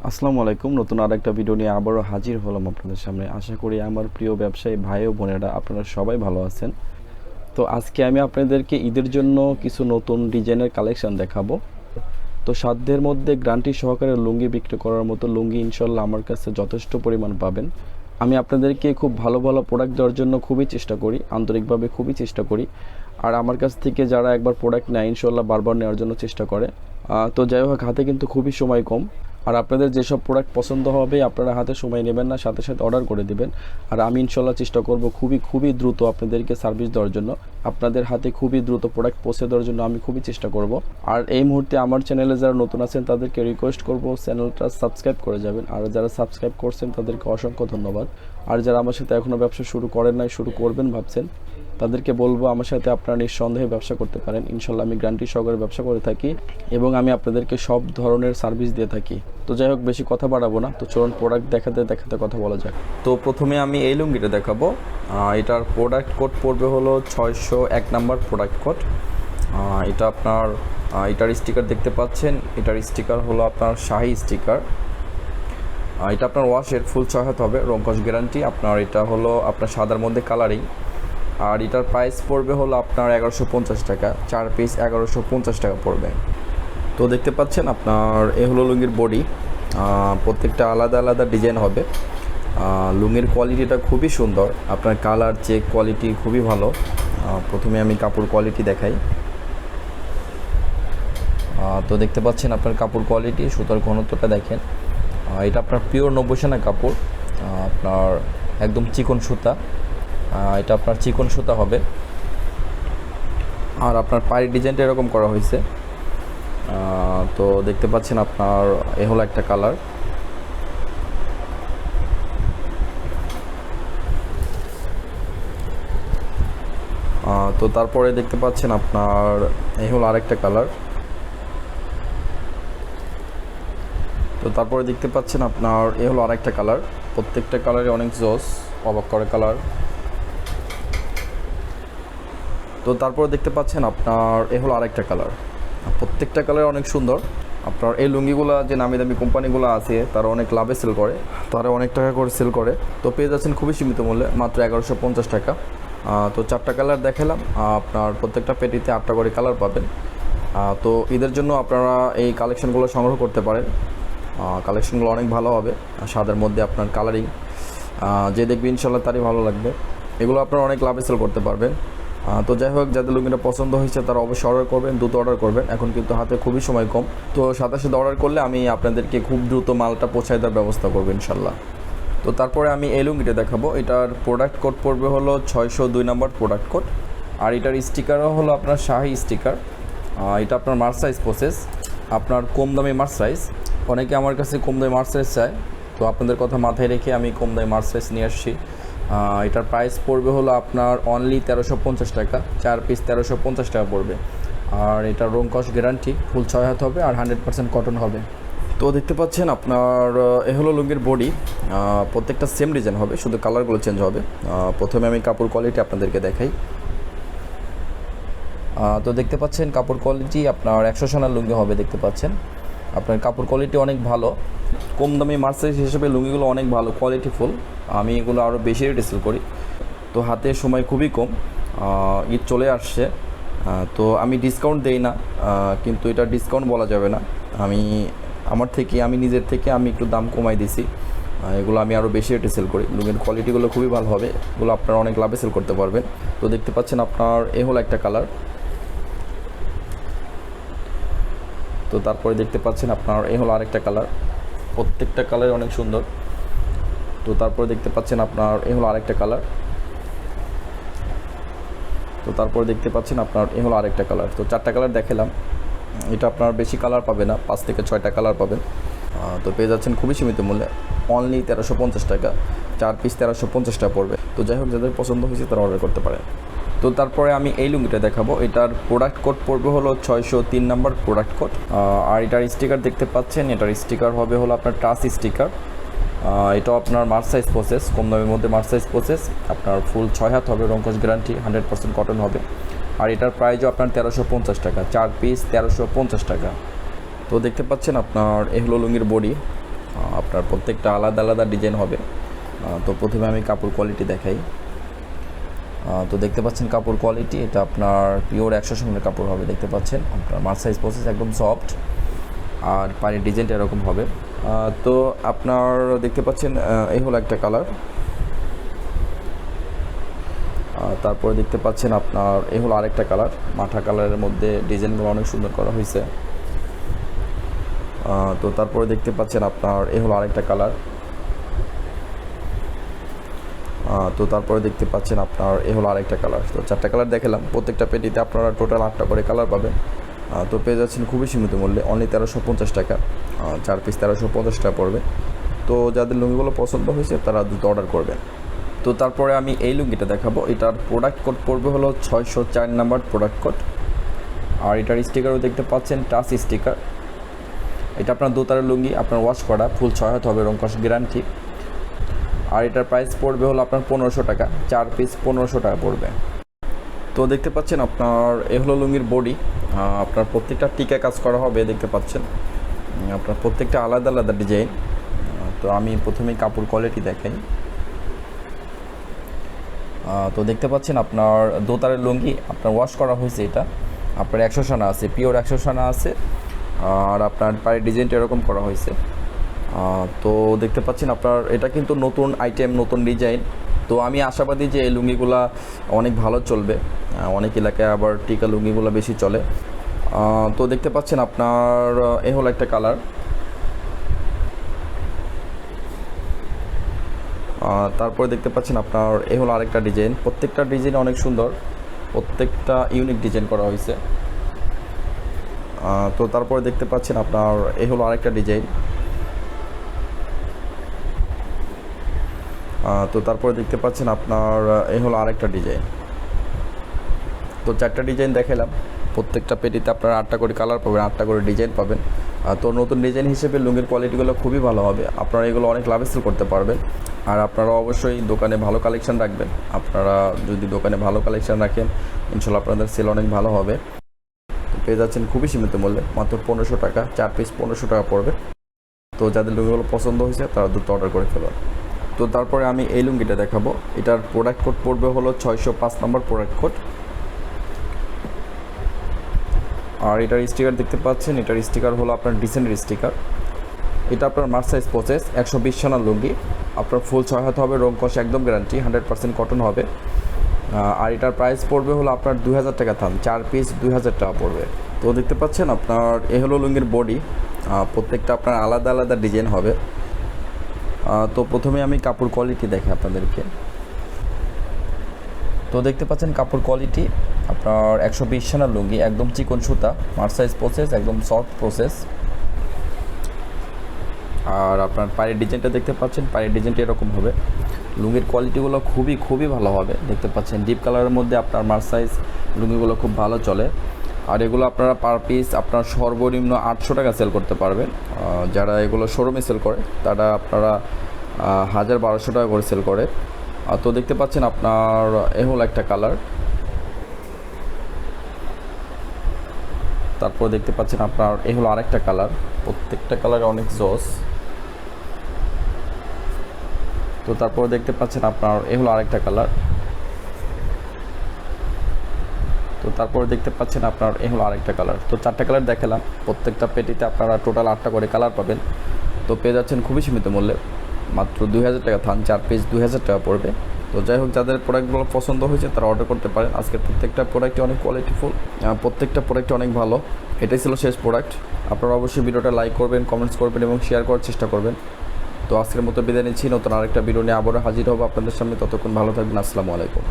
আসসালামু আলাইকুম। নতুন আরেকটা ভিডিও নিয়ে আবারও হাজির হলাম আপনাদের সামনে। আশা করি আমার প্রিয় ব্যবসায়ী ভাই ও বোনেরা আপনারা সবাই ভালো আছেন। তো আজকে আমি আপনাদেরকে ঈদের জন্য কিছু নতুন ডিজাইনের কালেকশন দেখাবো। তো সাধ্যের মধ্যে গ্যারান্টি সহকারে লুঙ্গি বিক্রি করার মতো লুঙ্গি ইনশাল্লাহ আমার কাছে যথেষ্ট পরিমাণ পাবেন। আমি আপনাদেরকে খুব ভালো ভালো প্রোডাক্ট দেওয়ার জন্য খুবই চেষ্টা করি, আন্তরিকভাবে খুবই চেষ্টা করি। আর আমার কাছ থেকে যারা একবার প্রোডাক্ট নেয় ইনশাল্লাহ বারবার নেওয়ার জন্য চেষ্টা করে। তো যাই হোক, হাতে কিন্তু খুবই সময় কম। আর আপনাদের যেসব প্রোডাক্ট পছন্দ হবে আপনারা হাতে সময় নেবেন না, সাথে সাথে অর্ডার করে দিবেন। আর আমি ইনশাল্লাহ চেষ্টা করব খুবই দ্রুত আপনাদেরকে সার্ভিস দেওয়ার জন্য, আপনাদের হাতে খুবই দ্রুত প্রোডাক্ট পৌঁছে দেওয়ার জন্য আমি খুবই চেষ্টা করব। আর এই মুহূর্তে আমার চ্যানেলে যারা নতুন আছেন তাদেরকে রিকোয়েস্ট করব চ্যানেলটা সাবস্ক্রাইব করে যাবেন। আর যারা সাবস্ক্রাইব করছেন তাদেরকে অসংখ্য ধন্যবাদ। আর যারা আমার সাথে এখনও ব্যবসা শুরু করেন নাই, শুরু করবেন ভাবছেন, তাদেরকে বলবো আমার সাথে আপনারা নিঃসন্দেহে ব্যবসা করতে পারেন। ইনশাল্লাহ আমি গ্যারান্টি সহকারে ব্যবসা করে থাকি এবং আমি আপনাদেরকে সব ধরনের সার্ভিস দিয়ে থাকি। তো যাই হোক, বেশি কথা বাড়াবো না, তো চলুন প্রোডাক্ট দেখাতে দেখাতে কথা বলা যাক। তো প্রথমে আমি এই লুঙ্গিটা দেখাবো। এটার প্রোডাক্ট কোড পড়বে হলো 601 নাম্বার প্রোডাক্ট কোড। এটা আপনার এটার স্টিকার দেখতে পাচ্ছেন, এটার স্টিকার হলো আপনার শাহি স্টিকার। এটা আপনার ওয়াশের ফুল 6 হাত হবে, রংকশ গ্যারান্টি। আপনার এটা হলো আপনার সাদার মধ্যে কালারিং। আর এটার প্রাইস পড়বে হলো আপনার 1150 টাকা, 4 পিস 1150 টাকা পড়বে। তো দেখতে পাচ্ছেন আপনার এ হলো লুঙ্গির বডি, প্রত্যেকটা আলাদা আলাদা ডিজাইন হবে। লুঙ্গির কোয়ালিটিটা খুবই সুন্দর, আপনার কালার চেক কোয়ালিটি খুবই ভালো। প্রথমে আমি কাপড় কোয়ালিটি দেখাই। তো দেখতে পাচ্ছেন আপনার কাপড় কোয়ালিটি, সুতার ঘনত্বটা দেখেন। এটা আপনার পিওর 90 সেনা কাপড়, আপনার একদম চিকন সুতা। এটা আপনার চিকন সুতা হবে। আর আপনার পায়ের ডিজাইনটা এরকম করা হয়েছে। তো দেখতে পাচ্ছেন আপনার এ হলো একটা কালার। তো তারপরে দেখতে পাচ্ছেন আপনার এই হলো আরেকটা কালার। তো তারপরে দেখতে পাচ্ছেন আপনার এ হলো আরেকটা কালার। প্রত্যেকটা কালারে অনেক জোস, অবাক করে কালার। তো তারপরে দেখতে পাচ্ছেন আপনার এ হলো আরেকটা কালার। প্রত্যেকটা কালার অনেক সুন্দর। আপনার এই লুঙ্গিগুলো যে নামি দামি কোম্পানিগুলো আছে তারা অনেক লাভে সেল করে, তারা অনেক টাকা করে সেল করে। তো পেয়ে যাচ্ছেন খুবই সীমিত মূল্যে, মাত্র 1150 টাকা। তো 4টা কালার দেখালাম, আপনার প্রত্যেকটা পেটিতে 8টা করে কালার পাবেন। তো ঈদের জন্য আপনারা এই কালেকশনগুলো সংগ্রহ করতে পারেন। কালেকশনগুলো অনেক ভালো হবে, সাদার মধ্যে আপনার কালারিং, যে দেখবে ইনশাল্লাহ তারই ভালো লাগবে। এগুলো আপনারা অনেক লাভে সেল করতে পারবেন। তো যাই হোক, যাদের লুঙ্গিটা পছন্দ হয়েছে তারা অবশ্যই অর্ডার করবেন, দ্রুত অর্ডার করবেন। এখন কিন্তু হাতে খুবই সময় কম, তো সাথে সাথে অর্ডার করলে আমি আপনাদেরকে খুব দ্রুত মালটা পৌঁছায় দেওয়ার ব্যবস্থা করবো ইনশাল্লাহ। তো তারপরে আমি এই লুঙ্গিটা দেখাবো। এটার প্রোডাক্ট কোড পড়বে হলো 602 নম্বর প্রোডাক্ট কোড। আর এটার স্টিকারও হলো আপনার শাহি স্টিকার। এটা আপনার মার্সাইজ প্রসেস, আপনার কম দামি মার্সাইজ। অনেকে আমার কাছে কম দামি মার্সাইজ চায়, তো আপনাদের কথা মাথায় রেখে আমি কম দামি মার্সাইজ নিয়ে আসছি। এটার প্রাইস পড়বে হলো আপনার অনলি 1350 টাকা, 4 পিস 1350 টাকা পড়বে। আর এটার রংকশ গ্যারান্টি, ফুল 6 হাত হবে আর 100% কটন হবে। তো দেখতে পাচ্ছেন আপনার এ হলো লুঙ্গির বডি। প্রত্যেকটা সেম ডিজাইন হবে, শুধু কালারগুলো চেঞ্জ হবে। প্রথমে আমি কাপড় কোয়ালিটি আপনাদেরকে দেখাই। তো দেখতে পাচ্ছেন কাপড় কোয়ালিটি আপনার 100 সোনার লুঙ্গি হবে। দেখতে পাচ্ছেন আপনার কাপড় কোয়ালিটি অনেক ভালো, কম দামি মার্সাইজ হিসেবে লুঙ্গিগুলো অনেক ভালো কোয়ালিটিফুল। আমি এগুলো আরও বেশি রেটে সেল করি। তো হাতে সময় খুবই কম, ঈদ চলে আসছে, তো আমি ডিসকাউন্ট দেই না, কিন্তু এটা ডিসকাউন্ট বলা যাবে না। আমি নিজের থেকে আমি একটু দাম কমাই দিছি। এগুলো আমি আরও বেশি রেটে সেল করি। লুঙ্গির কোয়ালিটিগুলো খুবই ভালো হবে, এগুলো আপনারা অনেক লাভে সেল করতে পারবেন। তো দেখতে পাচ্ছেন আপনার এ হলো একটা কালার। তো তারপরে দেখতে পাচ্ছেন আপনার এ হলো আরেকটা কালার। প্রত্যেকটা কালার অনেক সুন্দর। তো তারপরে দেখতে পাচ্ছেন আপনার এ হলো আরেকটা কালার। তো তারপরে দেখতে পাচ্ছেন আপনার এ হলো আরেকটা কালার। তো 4টা কালার দেখালাম। এটা আপনার বেশি কালার পাবে না, 5 থেকে 6টা কালার পাবেন। তো পেয়ে যাচ্ছেন খুবই সীমিত মূল্যে, অনলি 1350 টাকা, 4 পিস 1350 টাকা পড়বে। তো যাই হোক, যাদের পছন্দ হয়েছে তারা অর্ডার করতে পারে। তো তারপরে আমি এই লুঙ্গিটা দেখাবো। এটার প্রোডাক্ট কোড পড়বে হলো 603 নম্বর প্রোডাক্ট কোড। আর এটার স্টিকার দেখতে পাচ্ছেন, এটার স্টিকার হবে হলো আপনার টাচ স্টিকার। এটাও আপনার মার্সাইজ প্রসেস, কম দামের মধ্যে মার্সাইজ প্রসেস। আপনার ফুল 6 হাত হবে, রংকশ গ্যারান্টি, 100% কটন হবে। আর এটার প্রাইসও আপনার 1350 টাকা, 4 পিস 1350 টাকা। তো দেখতে পাচ্ছেন আপনার এ হলো লুঙ্গির বডি। আপনার প্রত্যেকটা আলাদা আলাদা ডিজাইন হবে। তো প্রথমে আমি কাপড় কোয়ালিটি দেখাই। তো দেখতে পাচ্ছেন কাপড় কোয়ালিটি, এটা আপনার পিওর 100 কাপড় হবে। দেখতে পাচ্ছেন আপনার মার্সাইজ প্রসেস একদম সফট, আর পায়ের ডিজাইনটা এরকম হবে। তো আপনার দেখতে পাচ্ছেন এই হলো একটা কালার। তারপরে দেখতে পাচ্ছেন আপনার এই হলো আরেকটা কালার, মাঠা কালারের মধ্যে ডিজাইনগুলো অনেক সুন্দর করা হয়েছে। তো তারপরে দেখতে পাচ্ছেন আপনার এই হলো আরেকটা কালার। তো তারপরে দেখতে পাচ্ছেন আপনার এই হলো আরেকটা কালার। তো 4টা কালার দেখালাম। প্রত্যেকটা পেটিতে আপনারা টোটাল 8টা করে কালার পাবেন। তো পেয়ে যাচ্ছেন খুবই সীমিত মূল্যে, অনলি 1350 টাকা। 4 পিস 1350 টাকা পড়বে। তো যাদের লুঙ্গিগুলো পছন্দ হয়েছে তারা দ্রুত অর্ডার করবেন। তো তারপরে আমি এই লুঙ্গিটা দেখাবো। এটার প্রোডাক্ট কোড পড়বে হলো 604 নাম্বার প্রোডাক্ট কোড। আর এটার স্টিকারও দেখতে পাচ্ছেন টাচ স্টিকার। এটা আপনার দোতারের লুঙ্গি, আপনার ওয়াশ করা, ফুল 6 হাত হবে, রং কস গ্যারান্টি। আর এটার প্রাইস পড়বে হলো আপনার 1500 টাকা। 4 পিস 1500 টাকা পড়বে। তো দেখতে পাচ্ছেন আপনার এ হলো লুঙ্গির বডি। আপনার প্রত্যেকটা টিকা কাজ করা হবে। দেখতে পাচ্ছেন আপনার প্রত্যেকটা আলাদা আলাদা ডিজাইন। তো আমি প্রথমেই কাপড় কোয়ালিটি দেখাই। তো দেখতে পাচ্ছেন আপনার দোতারের লুঙ্গি, আপনার ওয়াশ করা হয়েছে। এটা আপনার 100 সানা আছে, পিওর 100 সানা আছে। আর আপনার পায়ের ডিজাইনটা এরকম করা হয়েছে। তো দেখতে পাচ্ছেন আপনার এটা কিন্তু নতুন আইটেম, নতুন ডিজাইন। তো আমি আশাবাদী যে এই লুঙ্গিগুলা অনেক ভালো চলবে। অনেক এলাকায় আবার টিকা লুঙ্গিগুলো বেশি চলে। তো দেখতে পাচ্ছেন আপনার এ হলো একটা কালার। তারপরে দেখতে পাচ্ছেন আপনার এ হলো আরেকটা ডিজাইন। প্রত্যেকটা ডিজাইন অনেক সুন্দর, প্রত্যেকটা ইউনিক ডিজাইন করা হয়েছে। তো তারপরে দেখতে পাচ্ছেন আপনার এ হলো আরেকটা ডিজাইন। তো তারপরে দেখতে পাচ্ছেন আপনার এ হলো আরেকটা ডিজাইন। তো 4টা ডিজাইন দেখালাম। প্রত্যেকটা পেটিতে আপনারা 8টা করে কালার পাবেন, 8টা করে ডিজাইন পাবেন। তো নতুন ডিজাইন হিসেবে লুঙ্গির কোয়ালিটিগুলো খুবই ভালো হবে। আপনারা এগুলো অনেক লাভে সেল করতে পারবেন। আর আপনারা অবশ্যই দোকানে ভালো কালেকশন রাখবেন। আপনারা যদি দোকানে ভালো কালেকশন রাখেন, ইনশাল্লাহ আপনাদের সেল অনেক ভালো হবে। তো পেয়ে যাচ্ছেন খুবই সীমিত মূল্যে, মাত্র 1500 টাকা। 4 পিস 1500 টাকা পড়বে। তো যাদের লুঙ্গিগুলো পছন্দ হয়েছে তারা দ্রুত অর্ডার করে ফেলুন। তো তারপরে আমি এই লুঙ্গিটা দেখাবো। এটার প্রোডাক্ট কোড পড়বে হলো 605 নম্বর প্রোডাক্ট কোড। আর এটার স্টিকার দেখতে পাচ্ছেন, এটার স্টিকার হলো আপনার ডিসেন্টের স্টিকার। এটা আপনার মার্সাইজ প্রসেস 120 সানার লুঙ্গি। আপনার ফুল 6 হাত হবে, রং কষ একদম গ্যারান্টি, 100% কটন হবে। আর এটার প্রাইস পড়বে হলো আপনার 2000 টাকা থাম। 4 পিস 2000 টাকা পড়বে। তো দেখতে পাচ্ছেন আপনার এ হলো লুঙ্গির বডি। প্রত্যেকটা আপনার আলাদা আলাদা ডিজাইন হবে। তো প্রথমে আমি কাপড় কোয়ালিটি দেখি আপনাদেরকে। তো দেখতে পাচ্ছেন কাপড় কোয়ালিটি আপনার 120 সানার লুঙ্গি, একদম চিকন সুতা, মার্সাইজ প্রসেস, একদম সফট প্রসেস। আর আপনার পায়ের ডিজাইনটা দেখতে পাচ্ছেন, পায়ের ডিজাইনটা এরকম হবে। লুঙ্গির কোয়ালিটিগুলো খুবই খুবই ভালো হবে। দেখতে পাচ্ছেন ডিপ কালারের মধ্যে আপনার মার্সাইজ লুঙ্গিগুলো খুব ভালো চলে। আর এগুলো আপনারা পার পিস আপনার সর্বনিম্ন 800 টাকা সেল করতে পারবেন। যারা এগুলো শোরুমে সেল করে তারা আপনারা 1000-1200 টাকা করে সেল করে। তো দেখতে পাচ্ছেন আপনার এ হলো একটা কালার। তারপর দেখতে পাচ্ছেন আপনার এ হলো আরেকটা কালার। প্রত্যেকটা কালার অনেক জোস। তো তারপর দেখতে পাচ্ছেন আপনার এ হলো আরেকটা কালার। তো তারপর দেখতে পাচ্ছেন আপনার এ হলো আরেকটা কালার। তো 4টা কালার দেখালাম। প্রত্যেকটা পেটিতে আপনারা টোটাল 8টা করে কালার পাবেন। তো পেয়ে যাচ্ছেন খুবই সীমিত মূল্যে, মাত্র 2000 টাকা থান। 4 পিস 2000 টাকা পড়বে। তো যাই হোক, যাদের প্রোডাক্টগুলো পছন্দ হয়েছে তারা অর্ডার করতে পারেন। আজকের প্রত্যেকটা প্রোডাক্টই অনেক কোয়ালিটিফুল, প্রত্যেকটা প্রোডাক্টই অনেক ভালো। এটাই ছিল শেষ প্রোডাক্ট। আপনারা অবশ্যই ভিডিওটা লাইক করবেন, কমেন্টস করবেন এবং শেয়ার করার চেষ্টা করবেন। তো আজকের মতো বিদায় নিচ্ছি। নতুন আরেকটা ভিডিও নিয়ে আবারও হাজির হবো আপনাদের সামনে। ততক্ষণ ভালো থাকবেন। আসসালামু আলাইকুম।